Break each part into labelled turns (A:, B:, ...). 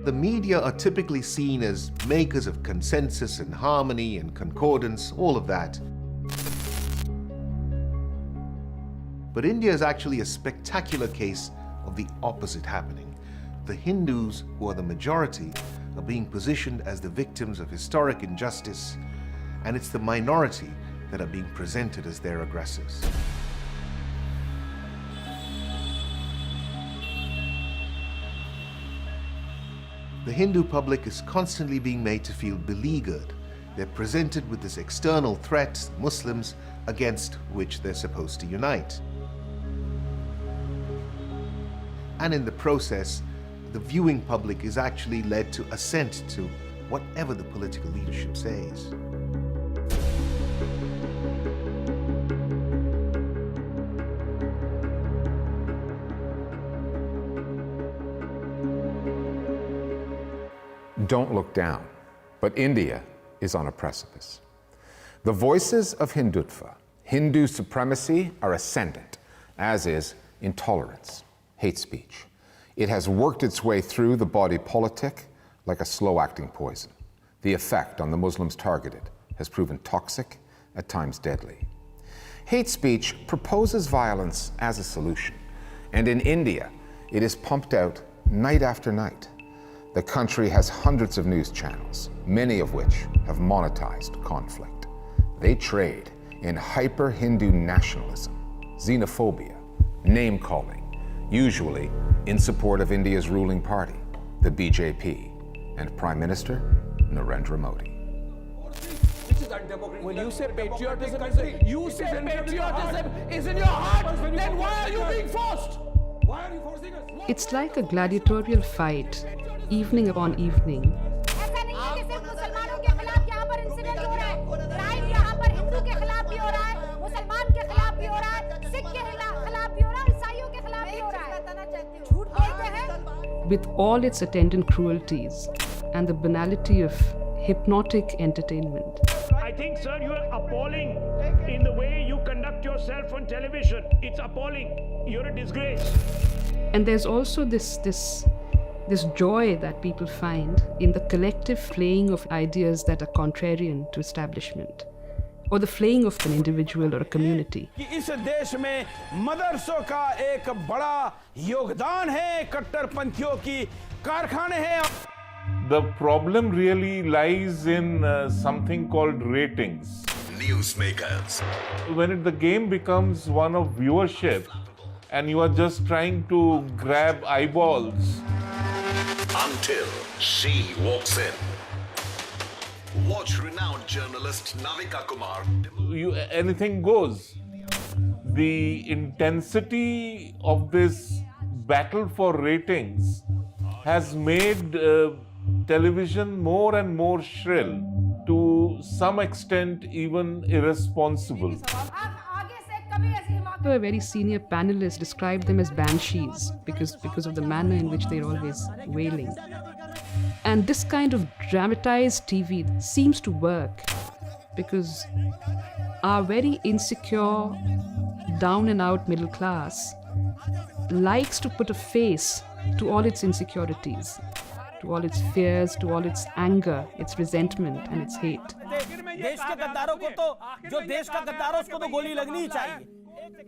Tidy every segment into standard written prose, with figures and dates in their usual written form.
A: the media are typically seen as makers of consensus and harmony and concordance, all of that. But India is actually a spectacular case of the opposite happening. The Hindus, who are the majority, are being positioned as the victims of historic injustice, and it's the minority that are being presented as their aggressors. The Hindu public is constantly being made to feel beleaguered. They're presented with this external threat, Muslims, against which they're supposed to unite. And in the process, the viewing public is actually led to assent to whatever the political leadership says.
B: Don't look down, but India is on a precipice. The voices of Hindutva, Hindu supremacy, are ascendant, as is intolerance, hate speech. It has worked its way through the body politic like a slow-acting poison. The effect on the Muslims targeted has proven toxic, at times deadly. Hate speech proposes violence as a solution, and in India, it is pumped out night after night. The country has hundreds of news channels, many of which have monetized conflict. They trade in hyper-Hindu nationalism, xenophobia, name-calling, usually in support of India's ruling party, the BJP, and Prime Minister Narendra Modi.
C: When you say patriotism is in your heart, then why are you being forced? Why are you forcing us?
D: It's like a gladiatorial fight, evening upon evening. With all its attendant cruelties and the banality of hypnotic entertainment.
E: I think, sir, you are appalling in the way you conduct yourself on television. It's appalling. You're a disgrace.
D: And there's also this joy that people find in the collective flaying of ideas that are contrarian to establishment, or the flaying of an individual or a community.
C: इस देश में मदरसों का एक बड़ा योगदान है, कट्टरपंथियों की कारखाने हैं.
F: The problem really lies in something called ratings.
G: Newsmakers.
F: When the game becomes one of viewership and you are just trying to grab eyeballs.
G: Until she walks in. Watch renowned journalist Navika Kumar.
F: Anything goes. The intensity of this battle for ratings has made television more and more shrill, to some extent even irresponsible.
D: A very senior panelist described them as banshees because of the manner in which they're always wailing. And this kind of dramatized TV seems to work because our very insecure, down and out middle class likes to put a face to all its insecurities, to all its fears, to all its anger, its resentment, and its hate.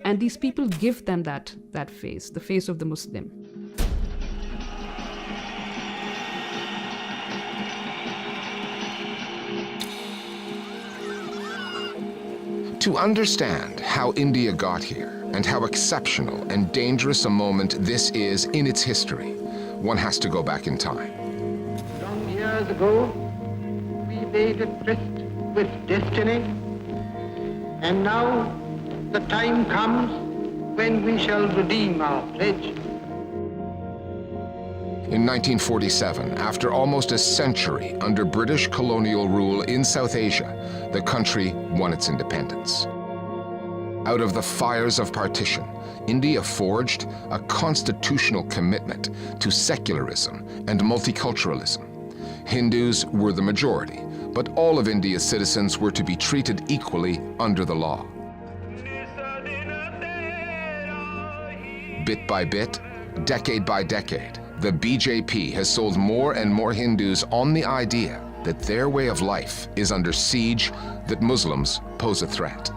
D: And these people give them that face, the face of the Muslim.
B: To understand how India got here and how exceptional and dangerous a moment this is in its history, one has to go back in time.
H: Long years ago, we made a tryst with destiny, and now the time comes when we shall redeem our pledge.
B: In 1947, after almost a century under British colonial rule in South Asia, the country won its independence. Out of the fires of partition, India forged a constitutional commitment to secularism and multiculturalism. Hindus were the majority, but all of India's citizens were to be treated equally under the law. Bit by bit, decade by decade,
I: the BJP has sold more and more Hindus on the idea that their way of life is under siege, that Muslims pose a threat.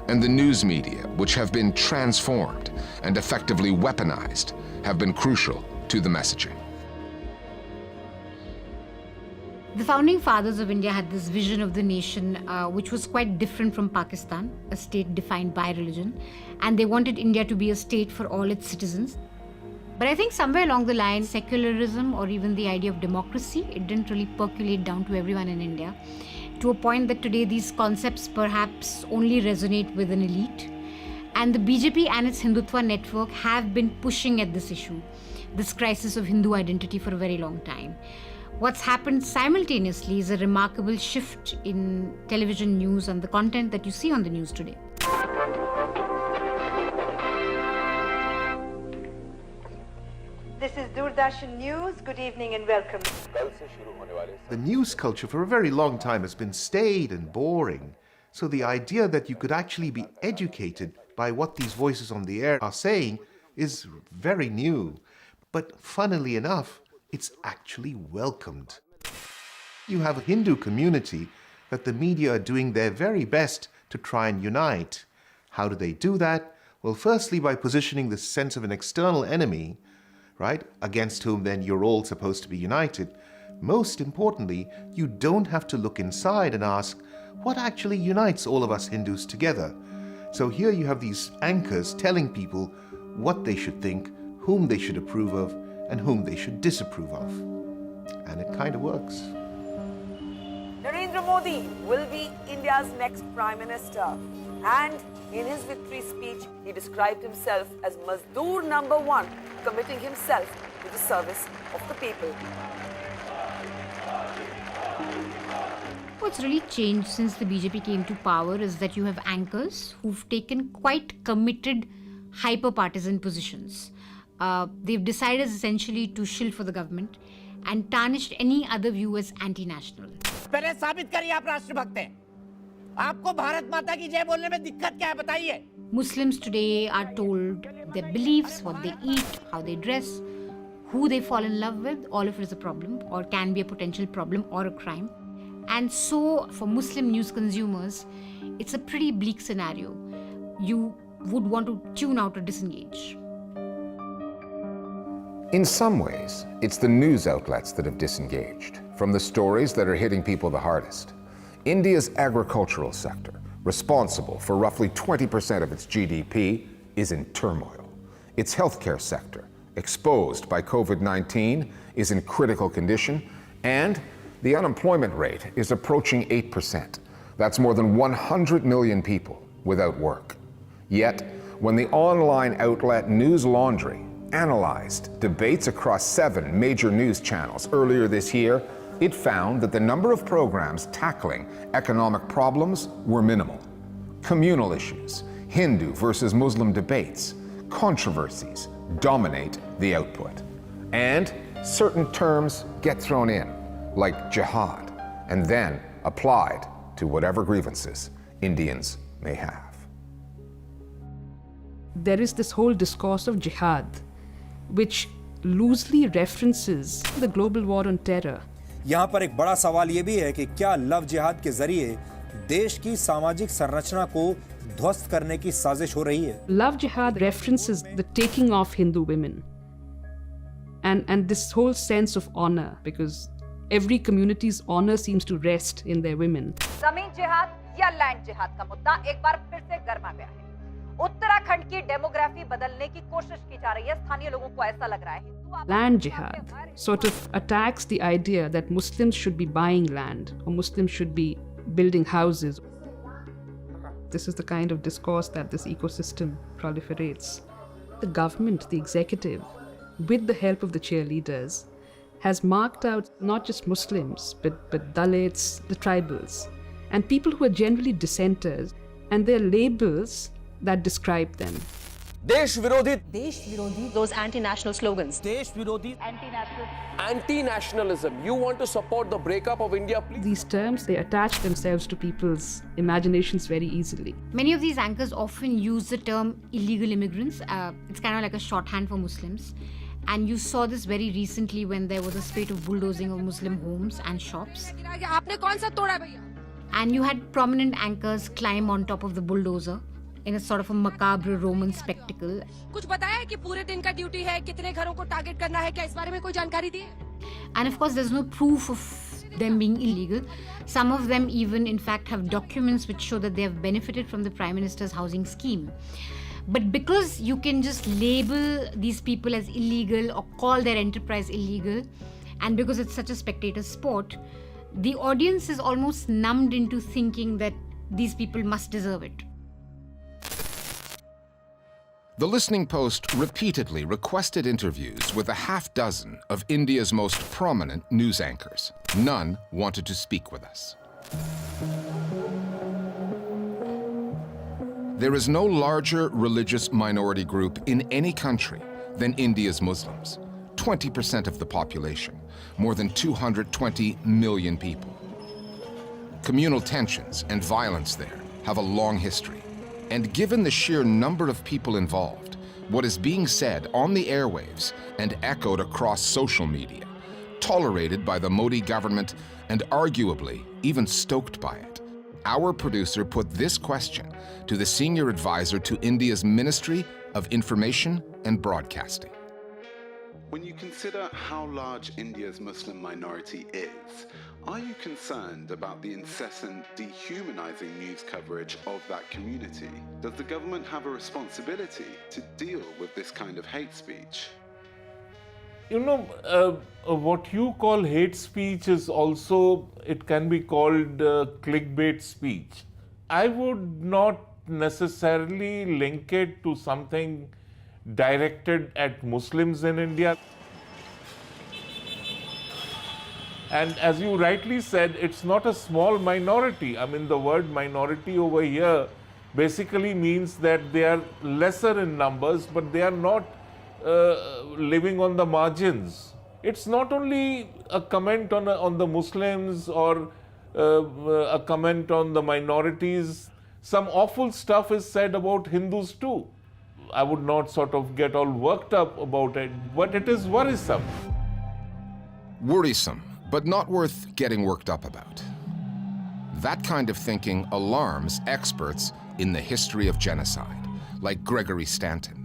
I: And the news media, which have been transformed and effectively weaponized, have been crucial to the messaging.
J: The founding fathers of India had this vision of the nation which was quite different from Pakistan, a state defined by religion, and they wanted India to be a state for all its citizens. But I think somewhere along the line, secularism or even the idea of democracy, it didn't really percolate down to everyone in India, to a point that today these concepts perhaps only resonate with an elite. And the BJP and its Hindutva network have been pushing at this issue, this crisis of Hindu identity, for a very long time. What's happened simultaneously is a remarkable shift in television news and the content that you see on the news today.
K: This is Doordarshan News. Good evening and welcome.
A: The news culture for a very long time has been staid and boring. So the idea that you could actually be educated by what these voices on the air are saying is very new. But funnily enough, it's actually welcomed. You have a Hindu community that the media are doing their very best to try and unite. How do they do that? Well, firstly, by positioning the sense of an external enemy, right, against whom then you're all supposed to be united. Most importantly, you don't have to look inside and ask, what actually unites all of us Hindus together? So here you have these anchors telling people what they should think, whom they should approve of, and whom they should disapprove of. And it kind of works.
K: Narendra Modi will be India's next Prime Minister. And in his victory speech, he described himself as Mazdoor number one, committing himself to the service of the people.
J: What's really changed since the BJP came to power is that you have anchors who've taken quite committed, hyper-partisan positions. They've decided essentially to shill for the government and tarnished any other view as anti-national.
L: पहले साबित करिए आप राष्ट्रभक्त हैं। आपको भारत माता की जय बोलने में दिक्कत क्या है बताइए?
J: Muslims today are told their beliefs, what they eat, how they dress, who they fall in love with, all of it is a problem or can be a potential problem or a crime. And so for Muslim news consumers, it's a pretty bleak scenario. You would want to tune out or disengage.
B: In some ways, it's the news outlets that have disengaged from the stories that are hitting people the hardest. India's agricultural sector, responsible for roughly 20% of its GDP, is in turmoil. Its healthcare sector, exposed by COVID-19, is in critical condition, and the unemployment rate is approaching 8%. That's more than 100 million people without work. Yet, when the online outlet News Laundry analyzed debates across 7 major news channels earlier this year, it found that the number of programs tackling economic problems were minimal. Communal issues, Hindu versus Muslim debates, controversies dominate the output. And certain terms get thrown in, like jihad, and then applied to whatever grievances Indians may have.
D: There is this whole discourse of jihad, which loosely references the global war on terror.
M: यहाँ पर एक बड़ा सवाल ये भी है कि क्या लव जिहाद के जरिए देश की सामाजिक संरचना को ध्वस्त करने की साजिश हो रही है?
D: Love jihad references the taking of Hindu women and this whole sense of honor, because every community's honor seems to rest in their women.
K: जमीन जिहाद या लैंड जिहाद का मुद्दा एक बार फिर से गर्मा गया है। उत्तराखंड की डेमोग्राफी बदलने की कोशिश की जा रही है। स्थानीय लोगों को ऐसा लग रहा है
D: Land jihad sort of attacks the idea that Muslims should be buying land or Muslims should be building houses. This is the kind of discourse that this ecosystem proliferates. The government, the executive, with the help of the cheerleaders, has marked out not just Muslims, but Dalits, the tribals, and people who are generally dissenters, and their labels that describe them.
N: देश विरोधी,
O: those anti-national slogans.
N: देश विरोधी, anti-nationalism. You want to support the breakup of India, please?
D: These terms, they attach themselves to people's imaginations very easily.
J: Many of these anchors often use the term illegal immigrants. It's kind of like a shorthand for Muslims. And you saw this very recently when there was a spate of bulldozing of Muslim homes and shops. And you had prominent anchors climb on top of the bulldozer in a sort of a macabre Roman spectacle. And of course, there's no proof of them being illegal. Some of them even, in fact, have documents which show that they have benefited from the Prime Minister's housing scheme. But because you can just label these people as illegal or call their enterprise illegal, and because it's such a spectator sport, the audience is almost numbed into thinking that these people must deserve it.
I: The Listening Post repeatedly requested interviews with a half dozen of India's most prominent news anchors. None wanted to speak with us. There is no larger religious minority group in any country than India's Muslims. 20% of the population, more than 220 million people. Communal tensions and violence there have a long history. And given the sheer number of people involved, what is being said on the airwaves and echoed across social media, tolerated by the Modi government and arguably even stoked by it, our producer put this question to the senior advisor to India's Ministry of Information and Broadcasting.
O: When you consider how large India's Muslim minority is, are you concerned about the incessant dehumanizing news coverage of that community? Does the government have a responsibility to deal with this kind of hate speech?
F: You know, what you call hate speech is also, it can be called clickbait speech. I would not necessarily link it to something directed at Muslims in India. And as you rightly said, it's not a small minority. I mean, the word minority over here basically means that they are lesser in numbers, but they are not living on the margins. It's not only a comment on the Muslims or a comment on the minorities. Some awful stuff is said about Hindus too. I would not sort of get all worked up about it, but it is worrisome.
I: Worrisome, but not worth getting worked up about. That kind of thinking alarms experts in the history of genocide, like Gregory Stanton.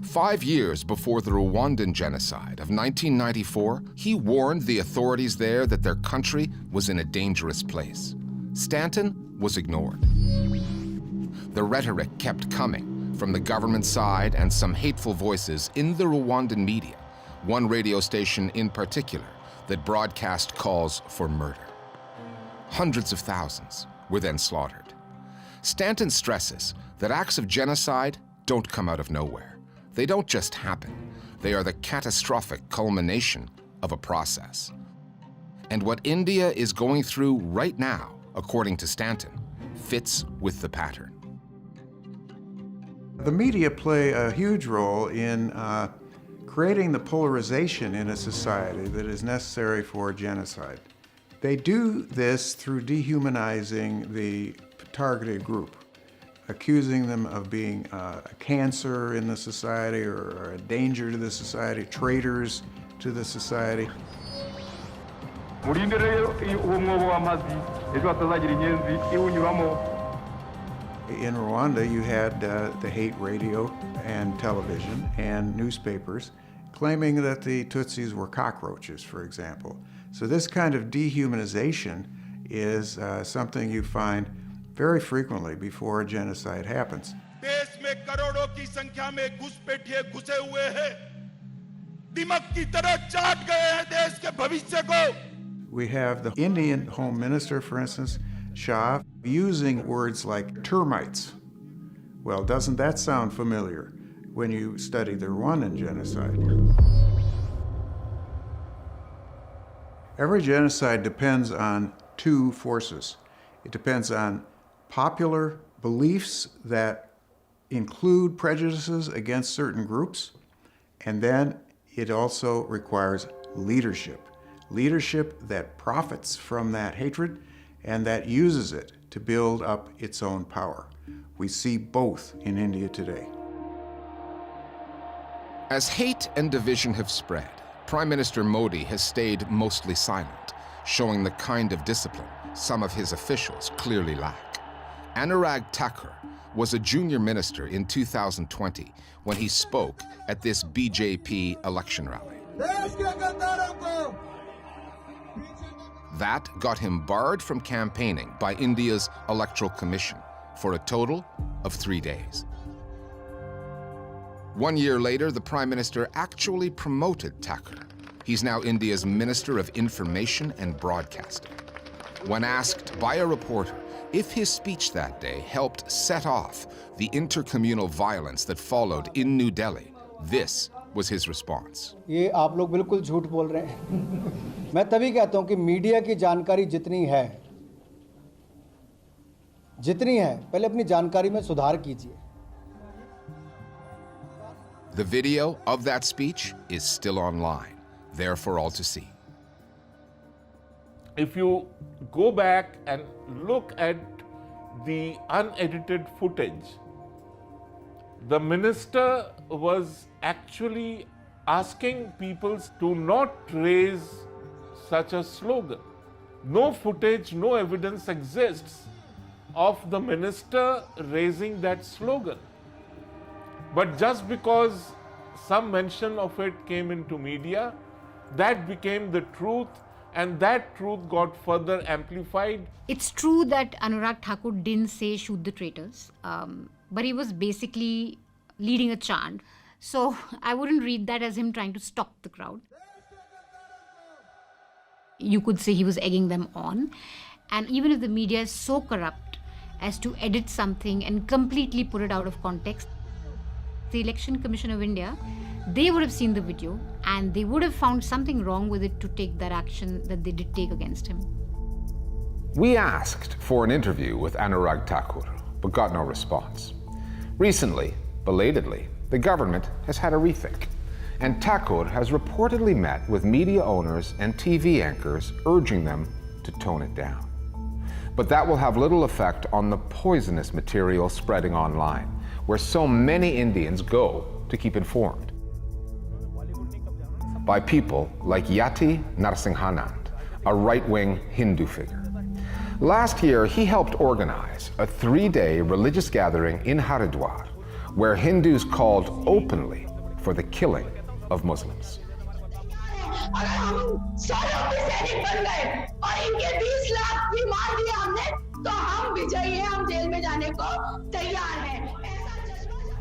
I: 5 years before the Rwandan genocide of 1994, he warned the authorities there that their country was in a dangerous place. Stanton was ignored. The rhetoric kept coming from the government side and some hateful voices in the Rwandan media, one radio station in particular that broadcast calls for murder. Hundreds of thousands were then slaughtered. Stanton stresses that acts of genocide don't come out of nowhere. They don't just happen. They are the catastrophic culmination of a process. And what India is going through right now, according to Stanton, fits with the pattern.
P: The media play a huge role in creating the polarization in a society that is necessary for genocide. They do this through dehumanizing the targeted group, accusing them of being a cancer in the society or a danger to the society, traitors to the society. In Rwanda, you had the hate radio and television and newspapers claiming that the Tutsis were cockroaches, for example. So this kind of dehumanization is something you find very frequently before a genocide happens. We have the Indian Home Minister, for instance, Shah, using words like termites. Well, doesn't that sound familiar when you study the Rwandan genocide? Every genocide depends on two forces. It depends on popular beliefs that include prejudices against certain groups, and then it also requires leadership. Leadership that profits from that hatred and that uses it to build up its own power. We see both in India today.
I: As hate and division have spread, Prime Minister Modi has stayed mostly silent, showing the kind of discipline some of his officials clearly lack. Anurag Thakur was a junior minister in 2020 when he spoke at this BJP election rally. That got him barred from campaigning by India's Electoral Commission for a total of 3 days. 1 year later, the Prime Minister actually promoted Thakur. He's now India's Minister of Information and Broadcasting. When asked by a reporter if his speech that day helped set off the intercommunal violence that followed in New Delhi, this was his response.
Q: ये आप लोग बिल्कुल झूठ बोल रहे हैं। मैं तभी कहता हूं कि मीडिया की जानकारी जितनी है, पहले अपनी जानकारी में सुधार कीजिए।
I: The video of that speech is still online, there for all to see.
F: If you go back and look at the unedited footage, the minister was actually asking people to not raise such a slogan. No footage, no evidence exists of the minister raising that slogan. But just because some mention of it came into media, that became the truth, and that truth got further amplified.
J: It's true that Anurag Thakur didn't say shoot the traitors, but he was basically leading a chant. So I wouldn't read that as him trying to stop the crowd. You could say he was egging them on. And even if the media is so corrupt as to edit something and completely put it out of context, the Election Commission of India, they would have seen the video and they would have found something wrong with it to take that action that they did take against him.
B: We asked for an interview with Anurag Thakur, but got no response. Recently, belatedly, the government has had a rethink, and Thakur has reportedly met with media owners and TV anchors urging them to tone it down. But that will have little effect on the poisonous material spreading online, where so many Indians go to keep informed. By people like Yati Narsinghanand, a right-wing Hindu figure. Last year, he helped organize a 3-day religious gathering in Haridwar, where Hindus called openly for the killing of Muslims.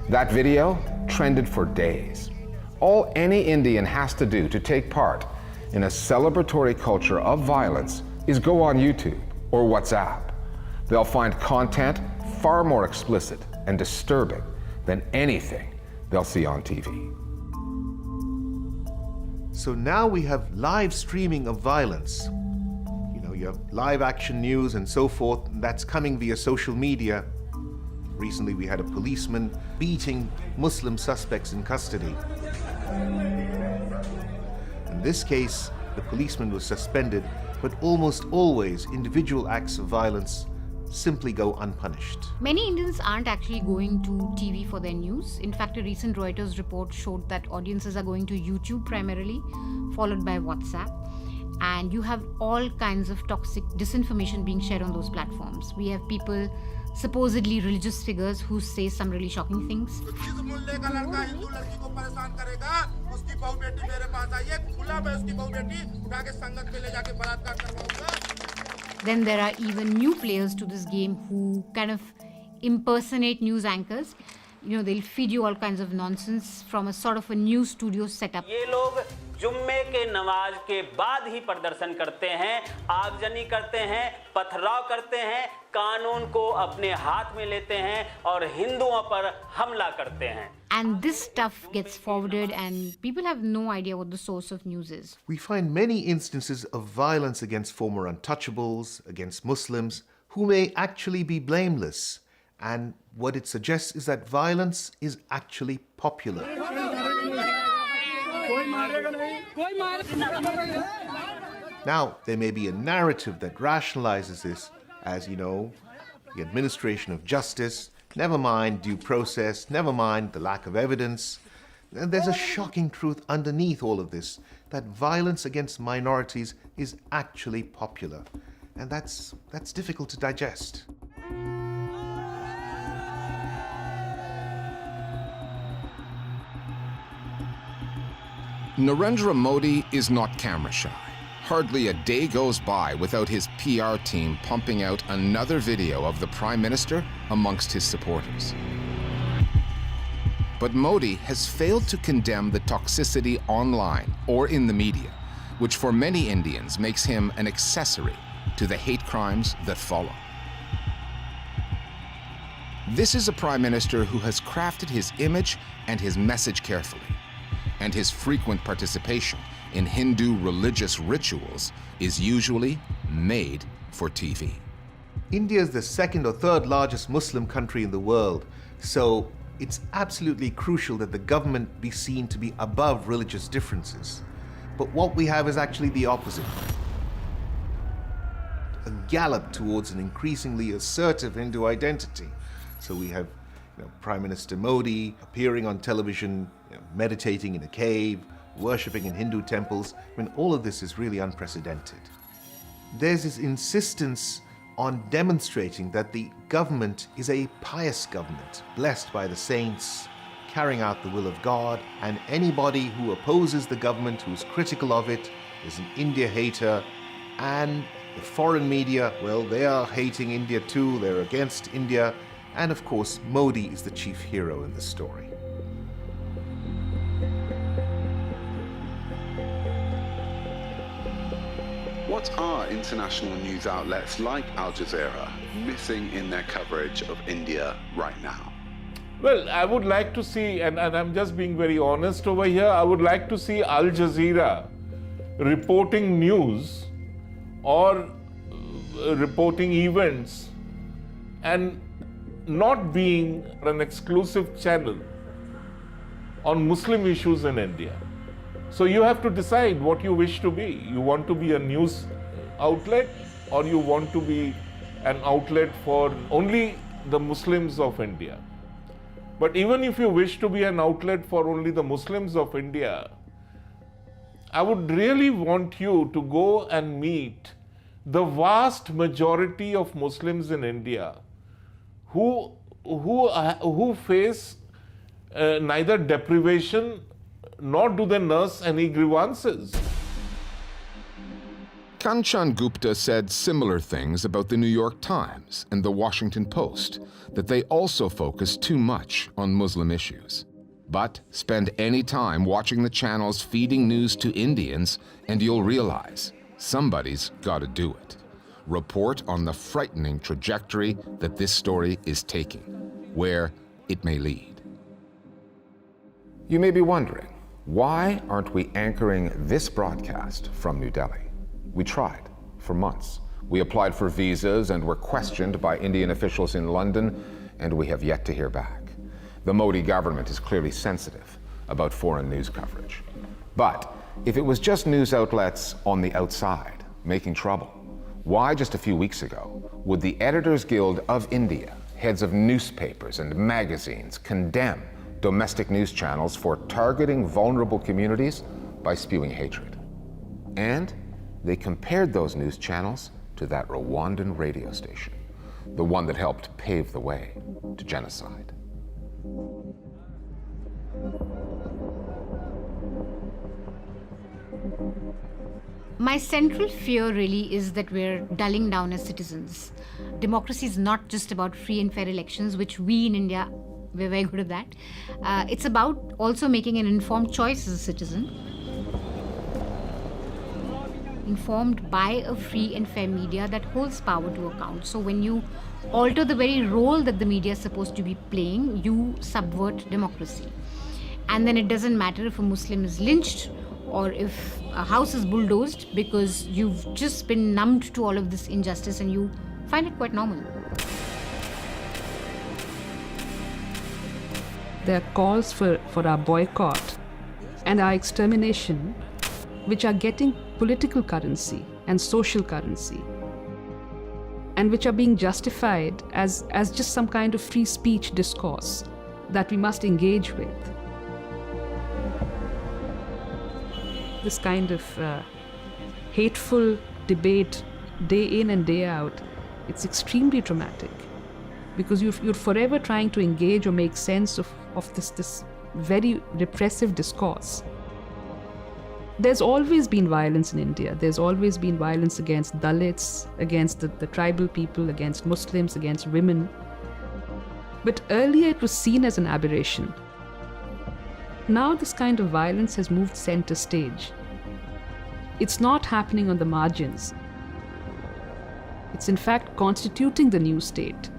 B: That video trended for days. All any Indian has to do to take part in a celebratory culture of violence is go on YouTube or WhatsApp. They'll find content far more explicit and disturbing than anything they'll see on TV.
A: So now we have live streaming of violence. You have live action news and so forth, and that's coming via social media. Recently we had a policeman beating Muslim suspects in custody. In this case, the policeman was suspended, but almost always individual acts of violence simply go unpunished.
J: Many Indians aren't actually going to TV for their news. In fact, a recent Reuters report showed that audiences are going to YouTube primarily, followed by WhatsApp. And you have all kinds of toxic disinformation being shared on those platforms. We have people, supposedly religious figures, who say some really shocking things. Then there are even new players to this game who kind of impersonate news anchors. They'll feed you all kinds of nonsense from a sort of a news studio setup.
R: ये लोग जुम्मे के नमाज के बाद ही प्रदर्शन करते हैं, आगजनी करते हैं, पथराव करते हैं, कानून को अपने हाथ में लेते हैं और हिंदुओं पर हमला करते हैं.
J: And this stuff gets forwarded and people have no idea what the source of news is.
A: We find many instances of violence against former untouchables, against Muslims, who may actually be blameless. And what it suggests is that violence is actually popular. Now, there may be a narrative that rationalizes this as, the administration of justice, never mind due process, never mind the lack of evidence. And there's a shocking truth underneath all of this, that violence against minorities is actually popular. And that's difficult to digest.
I: Narendra Modi is not camera shy. Hardly a day goes by without his PR team pumping out another video of the Prime Minister amongst his supporters. But Modi has failed to condemn the toxicity online or in the media, which for many Indians makes him an accessory to the hate crimes that follow. This is a Prime Minister who has crafted his image and his message carefully, and his frequent participation in Hindu religious rituals is usually made for TV.
A: India is the second or third largest Muslim country in the world, so it's absolutely crucial that the government be seen to be above religious differences. But what we have is actually the opposite. A gallop towards an increasingly assertive Hindu identity. So we have Prime Minister Modi appearing on television, meditating in a cave, worshipping in Hindu temples. I mean, all of this is really unprecedented. There's this insistence on demonstrating that the government is a pious government, blessed by the saints, carrying out the will of God, and anybody who opposes the government, who's critical of it, is an India hater. And the foreign media, well, they are hating India too, they're against India, and of course, Modi is the chief hero in the story.
O: What are international news outlets like Al Jazeera missing in their coverage of India right now?
F: Well, I would like to see, and I'm just being very honest over here, I would like to see Al Jazeera reporting news or reporting events and not being an exclusive channel on Muslim issues in India. So you have to decide what you wish to be. You want to be a news outlet, or you want to be an outlet for only the Muslims of India. But even if you wish to be an outlet for only the Muslims of India, I would really want you to go and meet the vast majority of Muslims in India who face neither deprivation nor do they nurse any grievances.
I: Kanchan Gupta said similar things about the New York Times and the Washington Post, that they also focus too much on Muslim issues. But spend any time watching the channels feeding news to Indians and you'll realize somebody's got to do it. Report on the frightening trajectory that this story is taking, where it may lead.
B: You may be wondering, why aren't we anchoring this broadcast from New Delhi? We tried for months. We applied for visas and were questioned by Indian officials in London, and we have yet to hear back. The Modi government is clearly sensitive about foreign news coverage. But if it was just news outlets on the outside making trouble, why just a few weeks ago would the Editors Guild of India, heads of newspapers and magazines, condemn domestic news channels for targeting vulnerable communities by spewing hatred? And they compared those news channels to that Rwandan radio station, the one that helped pave the way to genocide.
J: My central fear really is that we're dulling down as citizens. Democracy is not just about free and fair elections, which we in India, we're very good at that. It's about also making an informed choice as a citizen, informed by a free and fair media that holds power to account. So when you alter the very role that the media is supposed to be playing, you subvert democracy. And then it doesn't matter if a Muslim is lynched or if a house is bulldozed, because you've just been numbed to all of this injustice and you find it quite normal.
D: There are calls for our boycott and our extermination, which are getting political currency and social currency, and which are being justified as just some kind of free speech discourse that we must engage with. this kind of hateful debate day in and day out, it's extremely traumatic, because you're forever trying to engage or make sense of this very repressive discourse. There's always been violence in India. There's always been violence against Dalits, against the tribal people, against Muslims, against women. But earlier it was seen as an aberration. Now this kind of violence has moved center stage. It's not happening on the margins. It's in fact constituting the new state.